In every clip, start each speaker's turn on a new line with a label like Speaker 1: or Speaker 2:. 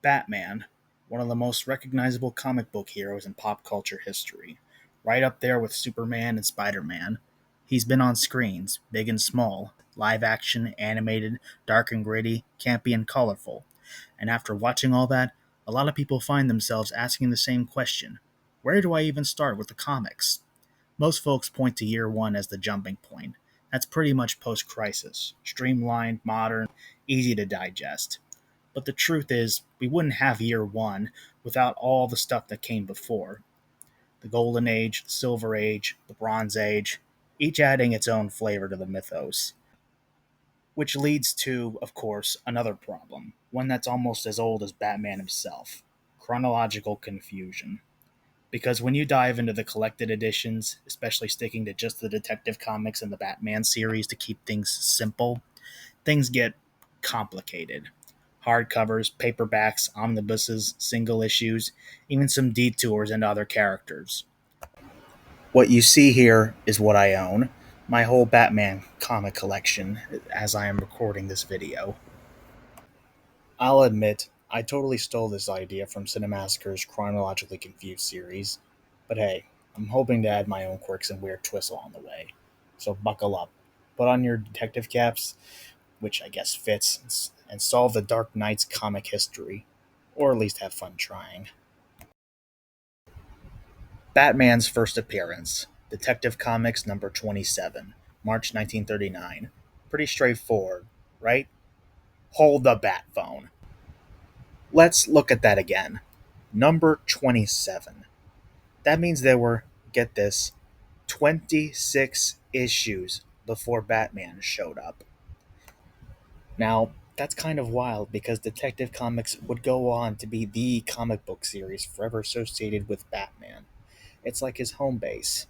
Speaker 1: Batman, one of the most recognizable comic book heroes in pop culture history, right up there with Superman and Spider Man. He's been on screens, big and small, live action, animated, dark and gritty, campy and colorful. And after watching all that, a lot of people find themselves asking the same question: where do I even start with the comics? Most folks point to year one as the jumping point. That's pretty much post crisis, streamlined, modern, easy to digest. But the truth is, we wouldn't have year one without all the stuff that came before: the Golden Age, the Silver Age, the Bronze Age, each adding its own flavor to the mythos. Which leads to, of course, another problem, one that's almost as old as Batman himself: chronological confusion. Because when you dive into the collected editions, especially sticking to just the Detective Comics and the Batman series to keep things simple, things get complicated. Hardcovers, paperbacks, omnibuses, single issues, even some detours into other characters. What you see here is what I own: my whole Batman comic collection as I am recording this video. I'll admit, I totally stole this idea from Cinemassacre's Chronologically Confused series, but hey, I'm hoping to add my own quirks and weird twists along the way. So buckle up, put on your detective caps, which I guess fits, and solve the Dark Knight's comic history, or at least have fun trying. Batman's first appearance, Detective Comics number 27, March 1939. Pretty straightforward, right? Hold the bat phone. Let's look at that again. Number 27. That means there were, get this, 26 issues before Batman showed up. Now, that's kind of wild because Detective Comics would go on to be the comic book series forever associated with Batman. It's like his home base.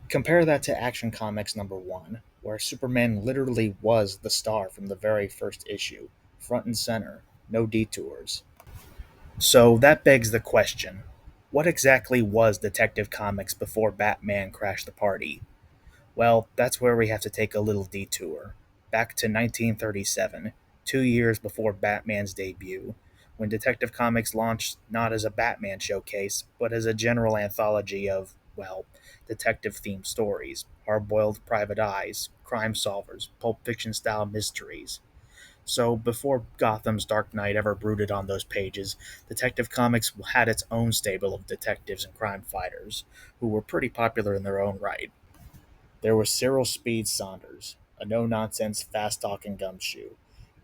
Speaker 1: Compare that to Action Comics number 1, where Superman literally was the star from the very first issue, front and center, no detours. So that begs the question: what exactly was Detective Comics before Batman crashed the party? Well, that's where we have to take a little detour. Back to 1937, 2 years before Batman's debut, when Detective Comics launched not as a Batman showcase, but as a general anthology of, well, detective themed stories, hard boiled private eyes, crime solvers, pulp fiction style mysteries. So, before Gotham's Dark Knight ever brooded on those pages, Detective Comics had its own stable of detectives and crime fighters, who were pretty popular in their own right. There was Cyril Speed Saunders, a no nonsense, fast talking gumshoe,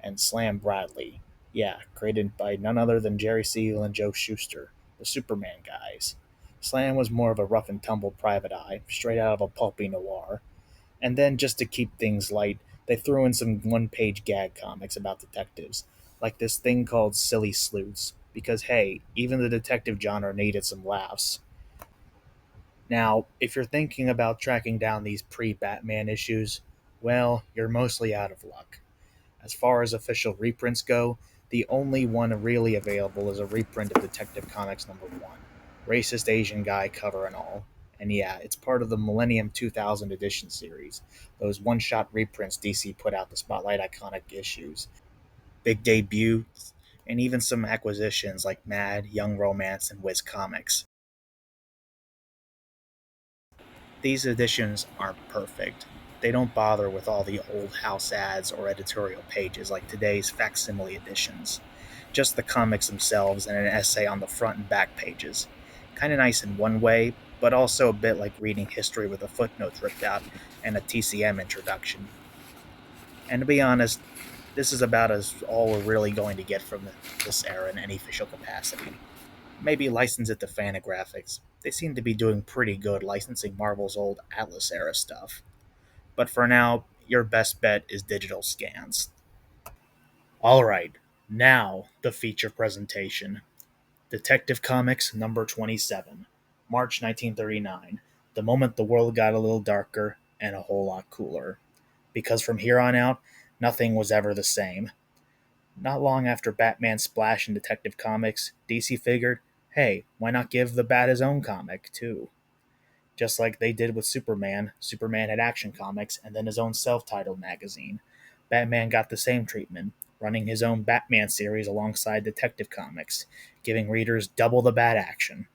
Speaker 1: and Slam Bradley. Yeah, created by none other than Jerry Siegel and Joe Shuster, the Superman guys. Slam was more of a rough and tumble private eye, straight out of a pulpy noir. And then, just to keep things light, they threw in some one page gag comics about detectives, like this thing called Silly Sleuths, because hey, even the detective genre needed some laughs. Now, if you're thinking about tracking down these pre Batman issues, well, you're mostly out of luck. As far as official reprints go, the only one really available is a reprint of Detective Comics number 1, racist Asian guy cover and all. And yeah, it's part of the Millennium 2000 edition series, those one shot reprints DC put out to spotlight iconic issues, big debuts, and even some acquisitions like Mad, Young Romance, and Wiz Comics. These editions aren't perfect. They don't bother with all the old house ads or editorial pages like today's facsimile editions. Just the comics themselves and an essay on the front and back pages. Kinda nice in one way, but also a bit like reading history with the footnotes ripped out and a TCM introduction. And to be honest, this is about as all we're really going to get from this era in any official capacity. Maybe license it to Fantagraphics. They seem to be doing pretty good licensing Marvel's old Atlas era stuff. But for now, your best bet is digital scans. Alright, now the feature presentation. Detective Comics number 27, March 1939. The moment the world got a little darker and a whole lot cooler. Because from here on out, nothing was ever the same. Not long after Batman's splash in Detective Comics, DC figured, hey, why not give the Bat his own comic, too? Just like they did with Superman, Superman had Action Comics and then his own self titled magazine. Batman got the same treatment, running his own Batman series alongside Detective Comics, giving readers double the bat action.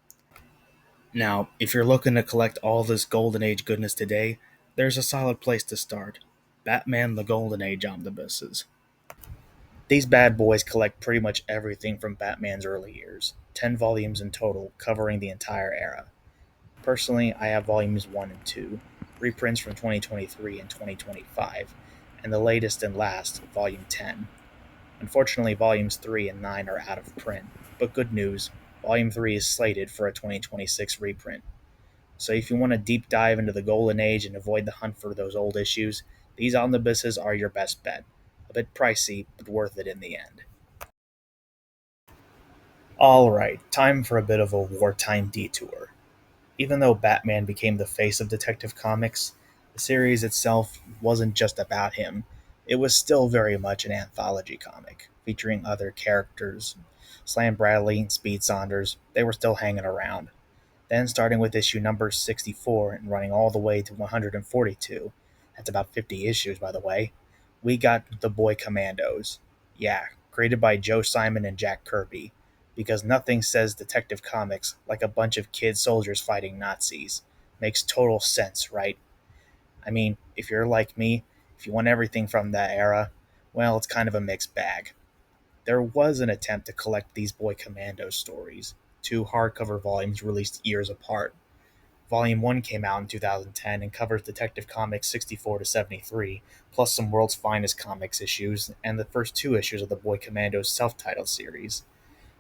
Speaker 1: Now, if you're looking to collect all this Golden Age goodness today, there's a solid place to start: Batman the Golden Age omnibuses. These bad boys collect pretty much everything from Batman's early years, 10 volumes in total, covering the entire era. Personally, I have volumes 1 and 2, reprints from 2023 and 2025, and the latest and last, volume 10. Unfortunately, volumes 3 and 9 are out of print, but good news, volume 3 is slated for a 2026 reprint. So if you want to deep dive into the Golden Age and avoid the hunt for those old issues, these omnibuses are your best bet. A bit pricey, but worth it in the end. Alright, time for a bit of a wartime detour. Even though Batman became the face of Detective Comics, the series itself wasn't just about him. It was still very much an anthology comic, featuring other characters. Slam Bradley and Speed Saunders, they were still hanging around. Then, starting with issue number 64 and running all the way to 142, that's about 50 issues, by the way, we got the Boy Commandos. Yeah, created by Joe Simon and Jack Kirby, because nothing says Detective Comics like a bunch of kid soldiers fighting Nazis. Makes total sense, right? I mean, if you're like me, if you want everything from that era, well, it's kind of a mixed bag. There was an attempt to collect these Boy Commando stories, two hardcover volumes released years apart. Volume 1 came out in 2010 and covers Detective Comics 64 to 73, plus some World's Finest Comics issues, and the first two issues of the Boy Commando's self titled series.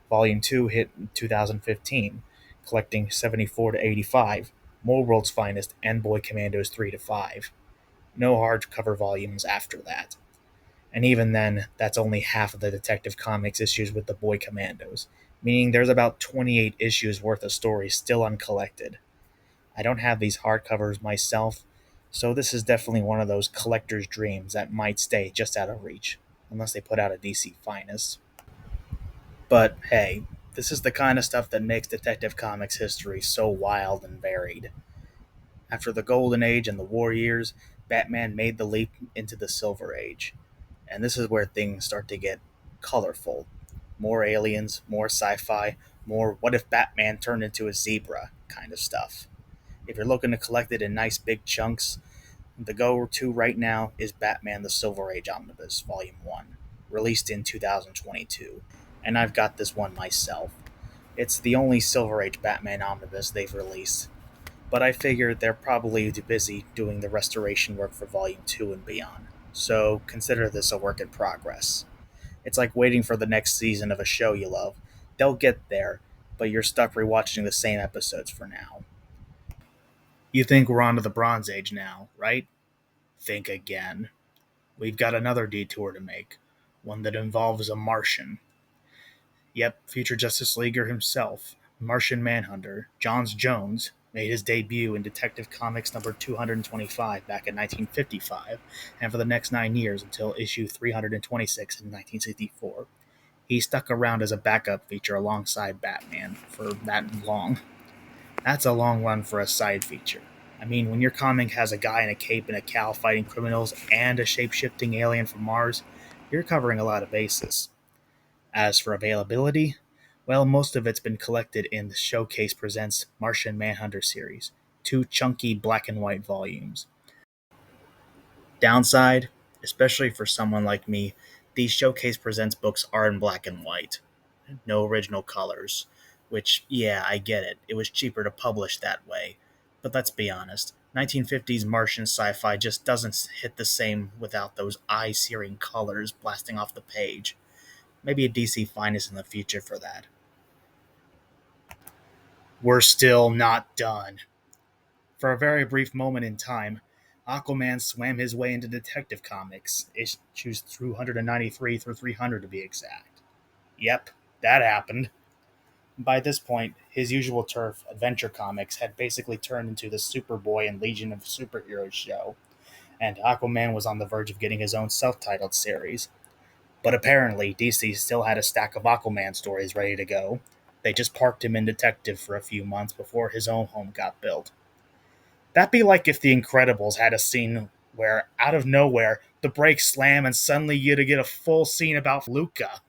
Speaker 1: Volume 2 hit in 2015, collecting 74 to 85, more World's Finest, and Boy Commandos 3 to 5. No hardcover volumes after that. And even then, that's only half of the Detective Comics issues with the Boy Commandos, meaning there's about 28 issues worth of stories still uncollected. I don't have these hardcovers myself, so this is definitely one of those collector's dreams that might stay just out of reach, unless they put out a DC Finest. But hey, this is the kind of stuff that makes Detective Comics history so wild and varied. After the Golden Age and the War years, Batman made the leap into the Silver Age. And this is where things start to get colorful. More aliens, more sci fi, more what if Batman turned into a zebra kind of stuff. If you're looking to collect it in nice big chunks, the go to right now is Batman the Silver Age Omnibus, Volume 1, released in 2022. And I've got this one myself. It's the only Silver Age Batman omnibus they've released, but I figured they're probably too busy doing the restoration work for Volume 2 and beyond, so consider this a work in progress. It's like waiting for the next season of a show you love. They'll get there, but you're stuck rewatching the same episodes for now. You think we're on to the Bronze Age now, right? Think again. We've got another detour to make, one that involves a Martian. Yep, future Justice Leaguer himself, Martian Manhunter, Johns Jones, made his debut in Detective Comics number 225 back in 1955, and for the next 9 years until issue 326 in 1964. He stuck around as a backup feature alongside Batman for that long. That's a long run for a side feature. I mean, when your comic has a guy in a cape and a cowl fighting criminals and a shape shifting alien from Mars, you're covering a lot of bases. As for availability, well, most of it's been collected in the Showcase Presents Martian Manhunter series, two chunky black and white volumes. Downside, especially for someone like me, these Showcase Presents books are in black and white. No original colors. Which, yeah, I get it. It was cheaper to publish that way. But let's be honest, 1950s Martian sci fi just doesn't hit the same without those eye searing colors blasting off the page. Maybe a DC Finest in the future for that. We're still not done. For a very brief moment in time, Aquaman swam his way into Detective Comics, issues 293 through 300 to be exact. Yep, that happened. By this point, his usual turf, Adventure Comics, had basically turned into the Superboy and Legion of Superheroes show, and Aquaman was on the verge of getting his own self titled series. But apparently, DC still had a stack of Aquaman stories ready to go. They just parked him in Detective for a few months before his own home got built. That'd be like if The Incredibles had a scene where, out of nowhere, The brakes slam, and suddenly you get a full scene about Luca.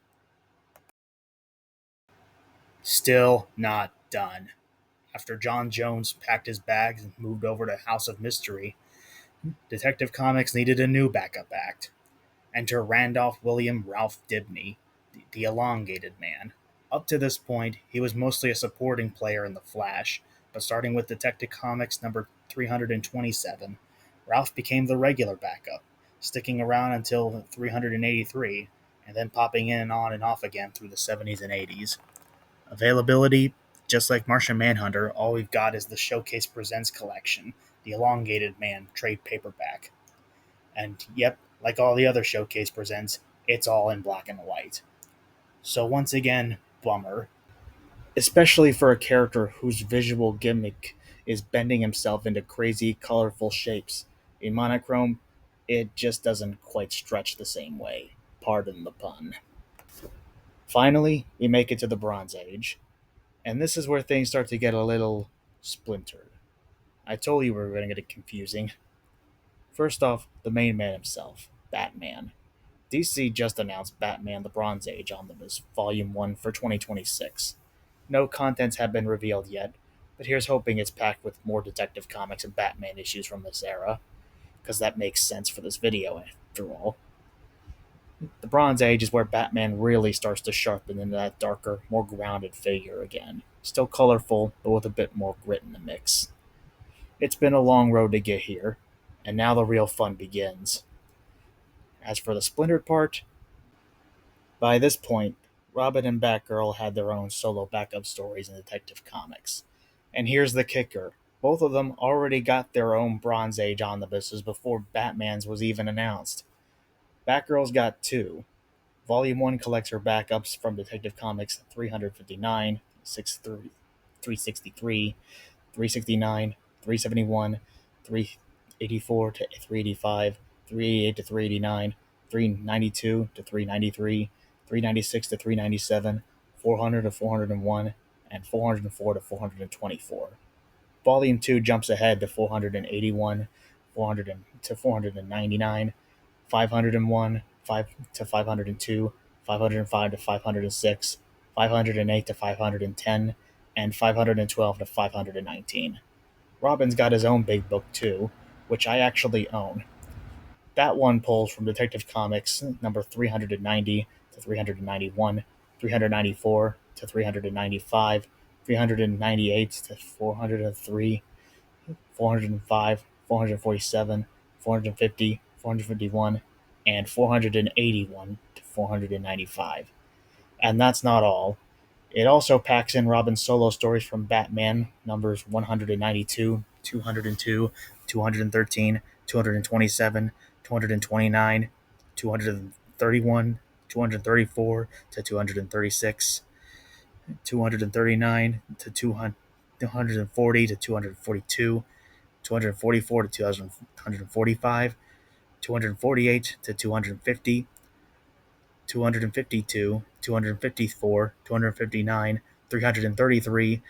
Speaker 1: Still not done. After John Jones packed his bags and moved over to House of Mystery, Detective Comics needed a new backup act. Enter Randolph William Ralph Dibney, the elongated man. Up to this point, he was mostly a supporting player in The Flash, but starting with Detective Comics number 327, Ralph became the regular backup, sticking around until 383, and then popping in and on and off again through the 70s and 80s. Availability, just like Martian Manhunter, all we've got is the Showcase Presents collection, the Elongated Man trade paperback. And yep, like all the other Showcase Presents, it's all in black and white. So once again, bummer. Especially for a character whose visual gimmick is bending himself into crazy, colorful shapes. In monochrome, it just doesn't quite stretch the same way. Pardon the pun. Finally, we make it to the Bronze Age, and this is where things start to get a little splintered. I told you we were going to get it confusing. First off, the main man himself, Batman. DC just announced Batman the Bronze Age Omnibus Volume 1 for 2026. No contents have been revealed yet, but here's hoping it's packed with more Detective Comics and Batman issues from this era, because that makes sense for this video, after all. The Bronze Age is where Batman really starts to sharpen into that darker, more grounded figure again. Still colorful, but with a bit more grit in the mix. It's been a long road to get here, and now the real fun begins. As for the splintered part, by this point, Robin and Batgirl had their own solo backup stories in Detective Comics. And here's the kicker, both of them already got their own Bronze Age omnibuses before Batman's was even announced. Batgirl's got two. Volume 1 collects her backups from Detective Comics 359, 363, 369, 371, 384 to 385, 388 to 389, 392 to 393, 396 to 397, 400 to 401, and 404 to 424. Volume 2 jumps ahead to 481, 400 to 499, 501, 5 to 502, 505 to 506, 508 to 510, and 512 to 519. Robin's got his own big book too, which I actually own. That one pulls from Detective Comics number 390 to 391, 394 to 395, 398 to 403, 405, 447, 450, 451, and 481 to 495. And that's not all. It also packs in Robin's solo stories from Batman, numbers 192, 202, 213, 227, 229, 231, 234 to 236, 239 to 240 to 242, 244 to 245, 248 to 250, 252, 254, 259, 333,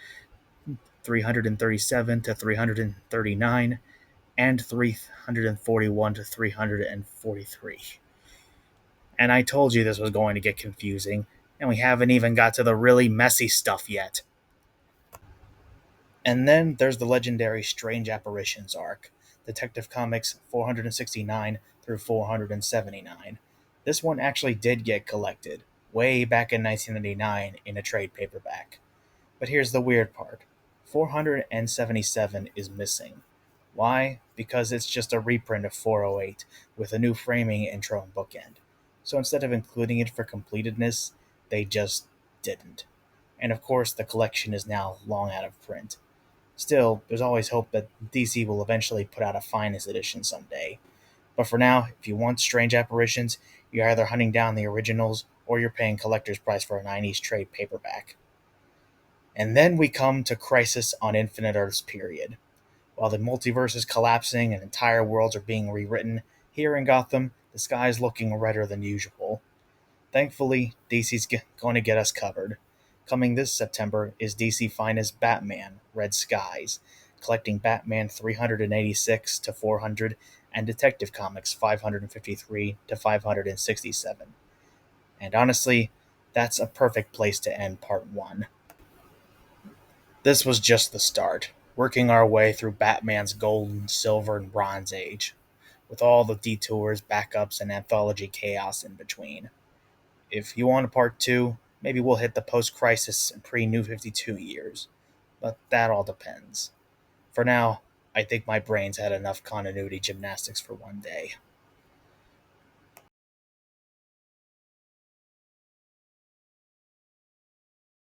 Speaker 1: 337 to 339, and 341 to 343. And I told you this was going to get confusing, and we haven't even got to the really messy stuff yet. And then there's the legendary Strange Apparitions arc, Detective Comics 469 through 479. This one actually did get collected, way back in 1999 in a trade paperback. But here's the weird part, 477 is missing. Why? Because it's just a reprint of 408 with a new framing, intro, and bookend. So instead of including it for completedness, they just didn't. And of course, the collection is now long out of print. Still, there's always hope that DC will eventually put out a finest edition someday. But for now, if you want Strange Apparitions, you're either hunting down the originals or you're paying collector's price for a 90s trade paperback. And then we come to Crisis on Infinite Earths period. While the multiverse is collapsing and entire worlds are being rewritten, here in Gotham, the sky is looking redder than usual. Thankfully, DC's going to get us covered. Coming this September is DC Finest Batman, Red Skies, collecting Batman 386 to 400 and Detective Comics 553 to 567. And honestly, that's a perfect place to end part 1. This was just the start, working our way through Batman's Golden, Silver, and Bronze Age, with all the detours, backups, and anthology chaos in between. If you want a part 2, maybe we'll hit the post crisis and pre New 52 years, but that all depends. For now, I think my brain's had enough continuity gymnastics for one day.